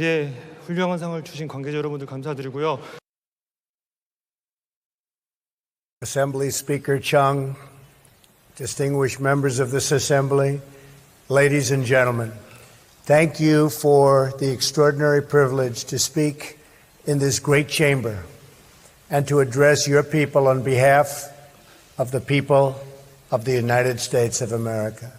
저에게 훌륭한 상을 주신 관계자 여러분들 감사드리고요. Assembly Speaker Chung, distinguished members of this assembly, ladies and gentlemen, thank you for the extraordinary privilege to speak in this great chamber and to address your people on behalf of the people of the United States of America.